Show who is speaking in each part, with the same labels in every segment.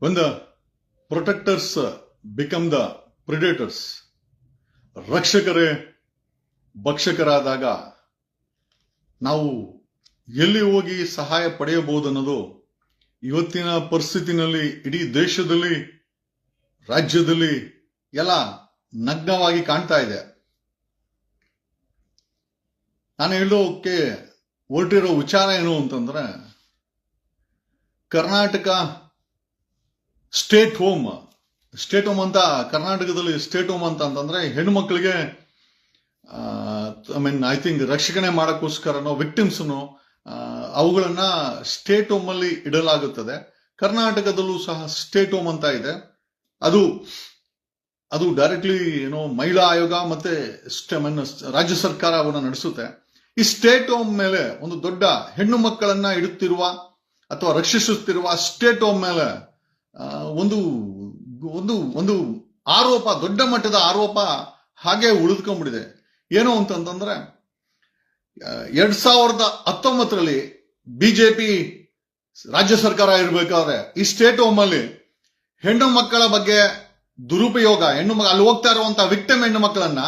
Speaker 1: When the protectors become the predators, ರಕ್ಷಕರೇ ಭಕ್ಷಕರಾದಾಗ ನಾವು ಎಲ್ಲಿ ಹೋಗಿ ಸಹಾಯ ಪಡೆಯಬಹುದು ಅನ್ನೋದು ಇವತ್ತಿನ ಪರಿಸ್ಥಿತಿನಲ್ಲಿ ಇಡೀ ದೇಶದಲ್ಲಿ ರಾಜ್ಯದಲ್ಲಿ ಎಲ್ಲ ನಗ್ನವಾಗಿ ಕಾಣ್ತಾ ಇದೆ. ನಾನು ಹೇಳೋಕೆ ಹೊರಟಿರೋ ವಿಚಾರ ಏನು ಅಂತಂದ್ರೆ, ಕರ್ನಾಟಕ ಸ್ಟೇಟ್ ಹೋಮ್ ಅಂತ ಕರ್ನಾಟಕದಲ್ಲಿ ಸ್ಟೇಟ್ ಹೋಮ್ ಅಂತಂದ್ರೆ ಹೆಣ್ಣು ಐ ಥಿಂಕ್ ರಕ್ಷಣೆ ಮಾಡೋಕ್ಕೋಸ್ಕರನೋ ವಿಕ್ಟಿಮ್ಸ್ನು ಅವುಗಳನ್ನ ಸ್ಟೇಟ್ ಹೋಮ್ ಅಲ್ಲಿ ಇಡಲಾಗುತ್ತದೆ. ಕರ್ನಾಟಕದಲ್ಲೂ ಸಹ ಸ್ಟೇಟ್ ಹೋಮ್ ಅಂತ ಇದೆ. ಅದು ಡೈರೆಕ್ಟ್ಲಿ ಮಹಿಳಾ ಆಯೋಗ ಮತ್ತೆ ರಾಜ್ಯ ಸರ್ಕಾರ ಅವನ್ನ ನಡೆಸುತ್ತೆ. ಈ ಸ್ಟೇಟ್ ಹೋಮ್ ಮೇಲೆ ಒಂದು ದೊಡ್ಡ ಹೆಣ್ಣು ಮಕ್ಕಳನ್ನ ಇಡುತ್ತಿರುವ ಅಥವಾ ರಕ್ಷಿಸುತ್ತಿರುವ ಸ್ಟೇಟ್ ಹೋಮ್ ಮೇಲೆ ಒಂದು ಒಂದು ಒಂದು ಆರೋಪ, ದೊಡ್ಡ ಮಟ್ಟದ ಆರೋಪ ಹಾಗೆ ಉಳಿದುಕೊಂಡ್ಬಿಟ್ಟಿದೆ. ಏನು ಅಂತಂದ್ರೆ, 2019ರಲ್ಲಿ ಬಿಜೆಪಿ ರಾಜ್ಯ ಸರ್ಕಾರ ಇರಬೇಕಾದ್ರೆ ಈ ಸ್ಟೇಟ್ ಹೋಮ್ ಅಲ್ಲಿ ಹೆಣ್ಣು ಮಕ್ಕಳ ಬಗ್ಗೆ ದುರುಪಯೋಗ, ಅಲ್ಲಿ ಹೋಗ್ತಾ ಇರುವಂತ ವಿಕ್ಟಿಮ್ ಹೆಣ್ಣು ಮಕ್ಕಳನ್ನ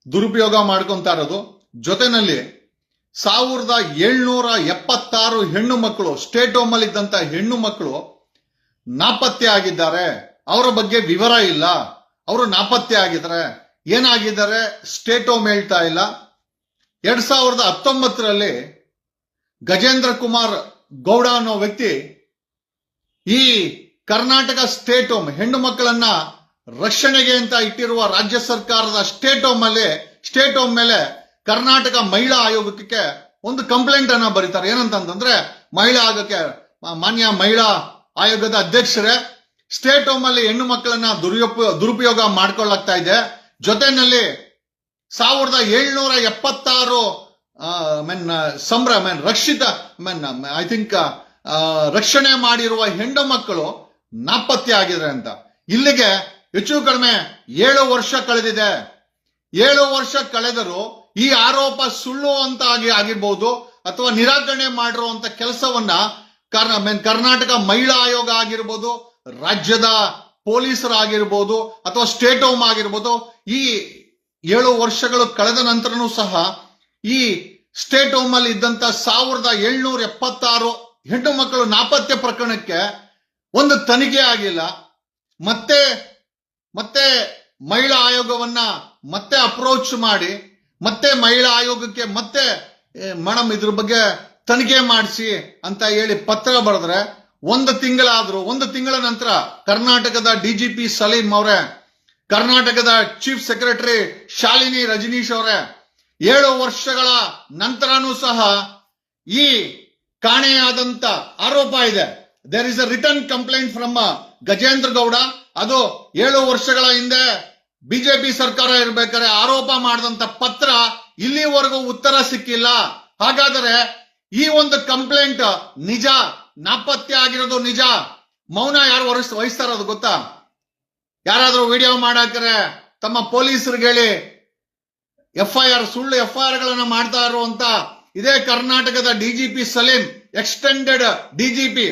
Speaker 1: ದುರುಪಯೋಗ ಮಾಡ್ಕೊಂತಾ ಇರೋದು, ಜೊತೆನಲ್ಲಿ 1776 ಹೆಣ್ಣು ಮಕ್ಕಳು ಸ್ಟೇಟ್ ಹೋಮ್ ಅಲ್ಲಿ ಇದ್ದಂತ ಹೆಣ್ಣು ಮಕ್ಕಳು ನಾಪತ್ತೆ ಆಗಿದ್ದಾರೆ. ಅವರ ಬಗ್ಗೆ ವಿವರ ಇಲ್ಲ. ಅವರು ನಾಪತ್ತೆ ಆಗಿದ್ದಾರೆ. ಏನಾಗಿದ್ದಾರೆ ಸ್ಟೇಟ್ ಹೋಮ್ ಹೇಳ್ತಾ ಇಲ್ಲ. 2019ರಲ್ಲಿ ಗಜೇಂದ್ರ ಕುಮಾರ್ ಗೌಡ ಅನ್ನೋ ವ್ಯಕ್ತಿ ಈ ಕರ್ನಾಟಕ ಸ್ಟೇಟ್ ಹೋಮ್, ಹೆಣ್ಣು ಮಕ್ಕಳನ್ನ ರಕ್ಷಣೆಗೆ ಅಂತ ಇಟ್ಟಿರುವ ರಾಜ್ಯ ಸರ್ಕಾರದ ಸ್ಟೇಟ್ ಹೋಮ್ ಮೇಲೆ ಕರ್ನಾಟಕ ಮಹಿಳಾ ಆಯೋಗಕ್ಕೆ ಒಂದು ಕಂಪ್ಲೇಂಟ್ ಅನ್ನ ಬರೀತಾರೆ. ಏನಂತಂದ್ರೆ, ಮಹಿಳಾ ಆಯೋಗಕ್ಕೆ, ಮಾನ್ಯ ಮಹಿಳಾ ಆಯೋಗದ ಅಧ್ಯಕ್ಷರೇ, ಸ್ಟೇಟ್ ಹೋಮ್ ಅಲ್ಲಿ ಹೆಣ್ಣು ಮಕ್ಕಳನ್ನ ದುರುಪಯೋಗ ಮಾಡ್ಕೊಳ್ಳಾಗ್ತಾ ಇದೆ. ಜೊತೆನಲ್ಲಿ 1776 ರಕ್ಷಿತ ಐ ಥಿಂಕ್ ರಕ್ಷಣೆ ಮಾಡಿರುವ ಹೆಣ್ಣು ಮಕ್ಕಳು ನಾಪತ್ತೆ ಆಗಿದ್ರೆ ಅಂತ. ಇಲ್ಲಿಗೆ ಹೆಚ್ಚು ಕಡಿಮೆ 7 ವರ್ಷ ಕಳೆದಿದೆ. 7 ವರ್ಷ ಕಳೆದರೂ ಈ ಆರೋಪ ಸುಳ್ಳು ಅಂತ ಆಗಿರ್ಬೋದು ಅಥವಾ ನಿರಾಕರಣೆ ಮಾಡಿರುವಂತ ಕೆಲಸವನ್ನ ಕರ್ನಾಟಕ ಮಹಿಳಾ ಆಯೋಗ ಆಗಿರ್ಬೋದು, ರಾಜ್ಯದ ಪೊಲೀಸರಾಗಿರ್ಬೋದು ಅಥವಾ ಸ್ಟೇಟ್ ಹೋಮ್ ಆಗಿರ್ಬೋದು, ಈ 7 ವರ್ಷಗಳು ಕಳೆದ ನಂತರನೂ ಸಹ ಈ ಸ್ಟೇಟ್ ಹೋಮ್ ಅಲ್ಲಿ ಇದ್ದಂತ 1776 ಹೆಣ್ಣು ಮಕ್ಕಳು ನಾಪತ್ತೆ ಪ್ರಕರಣಕ್ಕೆ ಒಂದು ತನಿಖೆ ಆಗಿಲ್ಲ. ಮತ್ತೆ ಮಹಿಳಾ ಆಯೋಗವನ್ನ ಮತ್ತೆ ಅಪ್ರೋಚ್ ಮಾಡಿ ಮತ್ತೆ ಮಹಿಳಾ ಆಯೋಗಕ್ಕೆ ಮತ್ತೆ ಮೇಡಮ್ ಇದ್ರ ಬಗ್ಗೆ ತನಿಖೆ ಮಾಡಿಸಿ ಅಂತ ಹೇಳಿ ಪತ್ರ ಬರೆದ್ರೆ ಒಂದು ತಿಂಗಳ ನಂತರ ಕರ್ನಾಟಕದ ಡಿಜಿಪಿ ಸಲೀಂ ಅವರೇ, ಕರ್ನಾಟಕದ ಚೀಫ್ ಸೆಕ್ರೆಟರಿ ಶಾಲಿನಿ ರಜನೀಶ್ ಅವರೇ, 7 ವರ್ಷಗಳ ನಂತರನೂ ಸಹ ಈ ಕಾಣೆಯಾದಂತ ಆರೋಪ ಇದೆ. There is a return complaint from Gajendra Gowda. ಅದು 7 ವರ್ಷಗಳ ಹಿಂದೆ ಬಿಜೆಪಿ ಸರ್ಕಾರ ಇರ್ಬೇಕಾದ್ರೆ ಆರೋಪ ಮಾಡಿದಂತ ಪತ್ರ ಇಲ್ಲಿವರೆಗೂ ಉತ್ತರ ಸಿಕ್ಕಿಲ್ಲ. ಹಾಗಾದರೆ ಈ ಒಂದು ಕಂಪ್ಲೇಂಟ್ ನಿಜ, ನಾಪತ್ತೆ ಆಗಿರೋದು ನಿಜ. ಮೌನ ಯಾರು ವಹಿಸ್ತಾ ಇರೋದು ಗೊತ್ತಾ? ಯಾರಾದ್ರೂ ವಿಡಿಯೋ ಮಾಡಾಕರೆ ತಮ್ಮ ಪೊಲೀಸರಿಗೆ ಹೇಳಿ ಸುಳ್ಳು FIR ಗಳನ್ನ ಮಾಡ್ತಾ ಇರುವಂತ ಇದೇ ಕರ್ನಾಟಕದ ಡಿಜಿಪಿ ಸಲೀಂ, ಎಕ್ಸ್ಟೆಂಡೆಡ್ ಡಿಜಿಪಿ,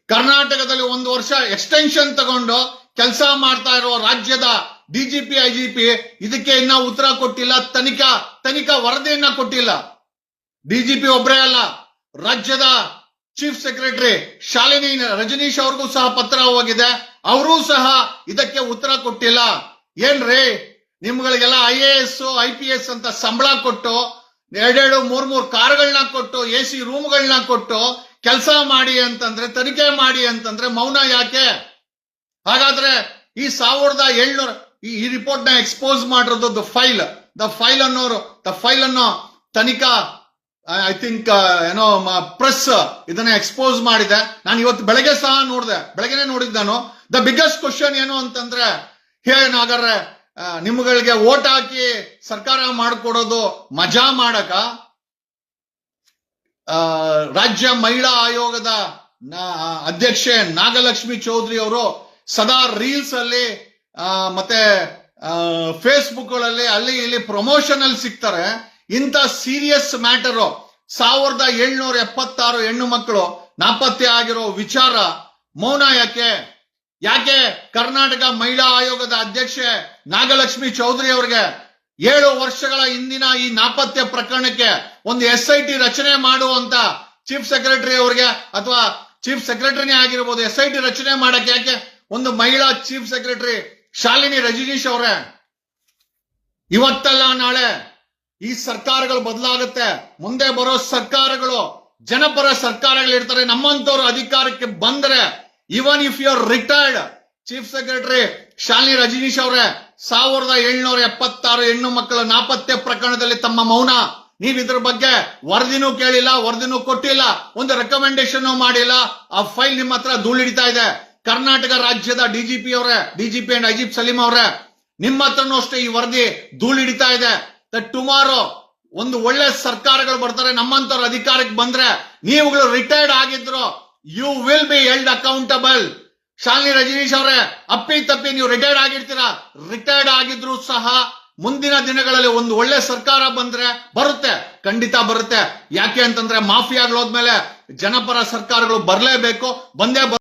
Speaker 1: ಕರ್ನಾಟಕದಲ್ಲಿ 1 ವರ್ಷ ಎಕ್ಸ್ಟೆನ್ಷನ್ ತಗೊಂಡು ಕೆಲಸ ಮಾಡ್ತಾ ಇರುವ ರಾಜ್ಯದ ಡಿಜಿಪಿ IGP ಇದಕ್ಕೆ ಇನ್ನ ಉತ್ತರ ಕೊಟ್ಟಿಲ್ಲ. ತನಿಖಾ ವರದಿಯನ್ನ ಕೊಟ್ಟಿಲ್ಲ. ಡಿಜಿಪಿ ಒಬ್ಬರೇ ಅಲ್ಲ, ರಾಜ್ಯದ ಚೀಫ್ ಸೆಕ್ರೆಟರಿ ಶಾಲಿನಿ ರಜನೀಶ್ ಅವ್ರಿಗೂ ಸಹ ಪತ್ರ ಹೋಗಿದೆ. ಅವರೂ ಸಹ ಇದಕ್ಕೆ ಉತ್ತರ ಕೊಟ್ಟಿಲ್ಲ. ಏನ್ರಿ ನಿಮ್ಗಳಿಗೆಲ್ಲ IAS IPS ಅಂತ ಸಂಬಳ ಕೊಟ್ಟು 2-3 ಕಾರುಗಳನ್ನ ಕೊಟ್ಟು AC ರೂಮ್ಗಳನ್ನ ಕೊಟ್ಟು ಕೆಲಸ ಮಾಡಿ ಅಂತಂದ್ರೆ, ತನಿಖೆ ಮಾಡಿ ಅಂತಂದ್ರೆ ಮೌನ ಯಾಕೆ? ಹಾಗಾದ್ರೆ ಈ 1700 ಈ ರಿಪೋರ್ಟ್ ನ ಎಕ್ಸ್ಪೋಸ್ ಮಾಡಿರೋದು ದ ಫೈಲ್ ಅನ್ನೋ ತನಿಖಾ ಐ ಥಿಂಕ್ ಪ್ರೆಸ್ ಇದನ್ನ ಎಕ್ಸ್ಪೋಸ್ ಮಾಡಿದೆ. ನಾನು ಇವತ್ತು ಬೆಳಗ್ಗೆ ಸಹ ಬೆಳಗ್ಗೆನೆ ನೋಡಿದ್ ನಾನು. ದ ಬಿಗ್ಗೆಸ್ಟ್ ಕ್ವಶನ್ ಏನು ಅಂತಂದ್ರೆ, ಹಾಗಾದ್ರೆ ನಿಮ್ಗಳಿಗೆ ವೋಟ್ ಹಾಕಿ ಸರ್ಕಾರ ಮಾಡ್ಕೊಡೋದು ಮಜಾ ಮಾಡಕ? ರಾಜ್ಯ ಮಹಿಳಾ ಆಯೋಗದ ಅಧ್ಯಕ್ಷೆ ನಾಗಲಕ್ಷ್ಮಿ ಚೌಧರಿ ಅವರು ಸದಾ ರೀಲ್ಸ್ ಅಲ್ಲಿ ಮತ್ತೆ ಫೇಸ್ಬುಕ್ ಗಳಲ್ಲಿ ಅಲ್ಲಿ ಇಲ್ಲಿ ಪ್ರಮೋಷನ್ ಅಲ್ಲಿ ಸಿಗ್ತಾರೆ. ಇಂಥ ಸೀರಿಯಸ್ ಮ್ಯಾಟರ್ 1776 ಹೆಣ್ಣು ಮಕ್ಕಳು ನಾಪತ್ತೆ ಆಗಿರೋ ವಿಚಾರ ಮೌನ ಯಾಕೆ? ಯಾಕೆ ಕರ್ನಾಟಕ ಮಹಿಳಾ ಆಯೋಗದ ಅಧ್ಯಕ್ಷೆ ನಾಗಲಕ್ಷ್ಮಿ ಚೌಧರಿ ಅವರಿಗೆ 7 ವರ್ಷಗಳ ಹಿಂದಿನ ಈ ನಾಪತ್ಯ ಪ್ರಕರಣಕ್ಕೆ ಒಂದು SIT ರಚನೆ ಮಾಡುವಂತ ಚೀಫ್ ಸೆಕ್ರೆಟರಿ ಅವರಿಗೆ ಅಥವಾ ಚೀಫ್ ಸೆಕ್ರೆಟರಿನೇ ಆಗಿರ್ಬೋದು SIT ರಚನೆ ಮಾಡಕ್ಕೆ ಯಾಕೆ ಒಂದು ಮಹಿಳಾ ಚೀಫ್ ಸೆಕ್ರೆಟರಿ ಶಾಲಿನಿ ರಜನೀಶ್ ಅವರೇ, ಇವತ್ತಲ್ಲ ನಾಳೆ ಈ ಸರ್ಕಾರಗಳು ಬದಲಾಗುತ್ತೆ. ಮುಂದೆ ಬರೋ ಸರ್ಕಾರಗಳು ಜನಪರ ಸರ್ಕಾರಗಳಿರ್ತಾರೆ. ನಮ್ಮಂತವ್ರು ಅಧಿಕಾರಕ್ಕೆ ಬಂದ್ರೆ even if you are retired chief secretary Shalini Rajneesh ಅವರೇ, 1776 ಹೆಣ್ಣು ಮಕ್ಕಳ ನಾಪತ್ತೆ ಪ್ರಕರಣದಲ್ಲಿ ತಮ್ಮ ಮೌನ. ನೀವ್ ಇದ್ರ ಬಗ್ಗೆ ವರದಿನೂ ಕೇಳಿಲ್ಲ, ವರದಿನೂ ಕೊಟ್ಟಿಲ್ಲ, ಒಂದು ರೆಕಮೆಂಡೇಶನ್ ಮಾಡಿಲ್ಲ. ಆ ಫೈಲ್ ನಿಮ್ಮ ಹತ್ರ ಧೂಳಿಡ್ತಾ ಇದೆ. ಕರ್ನಾಟಕ ರಾಜ್ಯದ ಡಿಜಿಪಿ ಅಂಡ್ ಅಜೀಬ್ ಸಲೀಂ ಅವರೇ, ನಿಮ್ಮ ಹತ್ರನೂ ಅಷ್ಟೇ ಈ ವರದಿ ಧೂಳಿಡ್ತಾ ಇದೆ. ಟುಮಾರೋ ಒಂದು ಒಳ್ಳೆ ಸರ್ಕಾರಗಳು ಬರ್ತಾರೆ. ನಮ್ಮಂತವ್ರ ಅಧಿಕಾರಕ್ಕೆ ಬಂದ್ರೆ ನೀವುಗಳು ರಿಟೈರ್ಡ್ ಆಗಿದ್ರು you will be held accountable. Shalini Rajneesh ಅವರೇ, ಅಪ್ಪಿ ತಪ್ಪಿ ನೀವು ರಿಟೈರ್ಡ್ ಆಗಿರ್ತೀರಾ. ರಿಟೈರ್ಡ್ ಆಗಿದ್ರು ಸಹ ಮುಂದಿನ ದಿನಗಳಲ್ಲಿ ಒಂದು ಒಳ್ಳೆ ಸರ್ಕಾರ ಬಂದ್ರೆ ಬರುತ್ತೆ, ಖಂಡಿತ ಬರುತ್ತೆ. ಯಾಕೆ ಅಂತಂದ್ರೆ ಮಾಫಿಯಾಗಳು ಹೋದ್ಮೇಲೆ ಜನಪರ ಸರ್ಕಾರಗಳು ಬರಲೇಬೇಕು, ಬಂದೇ